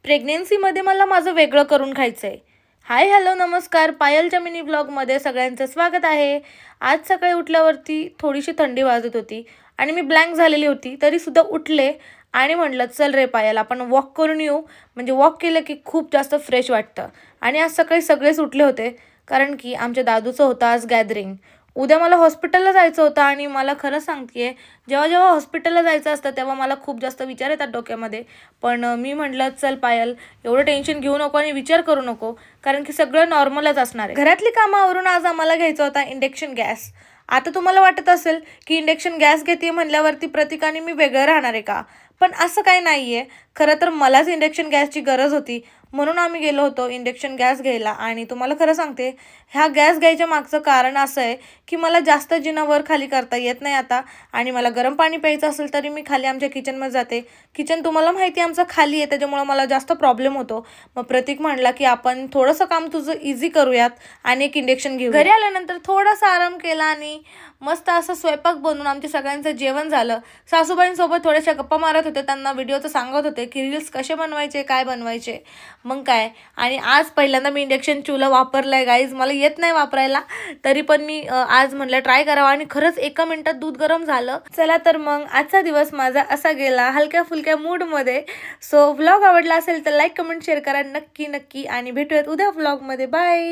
प्रेग्नेन्सीमध्ये मला माझं वेगळं करून खायचं आहे. हाय, हॅलो, नमस्कार. पायलच्या मिनी ब्लॉगमध्ये सगळ्यांचं स्वागत आहे. आज सकाळी उठल्यावरती थोडीशी थंडी वाजत होती आणि मी ब्लँक झालेली होती. तरीसुद्धा उठले आणि म्हटलं, चल रे पायल, आपण वॉक करून येऊ. म्हणजे वॉक केलं की खूप जास्त फ्रेश वाटतं. आणि आज सकाळी सगळेच उठले होते, कारण की आमच्या दादूचं होतं आज गॅदरिंग. उद्या मला हॉस्पिटलला जायचं होतं आणि मला खरं सांगते, जेव्हा जेव्हा हॉस्पिटलला जायचं असतं तेव्हा मला खूप जास्त विचार येतात डोक्यामध्ये. पण मी म्हटलं, चल पायल, एवढं टेन्शन घेऊ नको आणि विचार करू नको, कारण की सगळं नॉर्मलच असणार आहे. घरातली कामावरून आज आम्हाला घ्यायचा होता इंडक्शन गॅस. आता तुम्हाला वाटत असेल की इंडक्शन गॅस घेते म्हणल्यावरती प्रतीकाने मी वेगळं राहणार आहे का? पण असं काही नाही आहे. खरं तर मलाच इंडक्शन गॅसची गरज होती, म्हणून आम्ही गेलो होतो इंडक्शन गॅस घ्यायला. आणि तुम्हाला खरं सांगते, ह्या गॅस घ्यायच्या मागचं कारण असं आहे की मला जास्त जिना वर खाली करता येत नाही आता. आणि मला गरम पाणी प्यायचं असेल तरी मी खाली आमच्या किचनमध्ये जाते. किचन तुम्हाला माहिती आहे आमचं खाली आहे, त्याच्यामुळं मला जास्त प्रॉब्लेम होतो. मग प्रतीक म्हणला की आपण थोडंसं काम तुझं इझी करूयात आणि एक इंडक्शन घेऊ. घरी आल्यानंतर थोडासा आराम केला आणि मस्त असं स्वयंपाक बनवून आमच्या सगळ्यांचं जेवण झालं. सासूबाईंसोबत थोड्याशा गप्पा मारत होते, त्यांना व्हिडिओचं सांगत होते की रील्स कसे बनवायचे, काय बनवायचे. मग काय, आणि आज पहिल्यांदा मी इंडक्शन चुला वापरला आहे गाईज. मला येत नाही वापरायला, तरी पण मी आज म्हटलं ट्राय करावं आणि खरंच 1 मिनिटात दूध गरम झालं. चला तर मग आजचा दिवस माझा असा गेला हलक्या फुलक्या मूडमध्ये. सो व्लॉग आवडला असेल तर लाईक, कमेंट, शेअर करा नक्की नक्की. आणि भेटूयात उद्या व्लॉगमध्ये. बाय.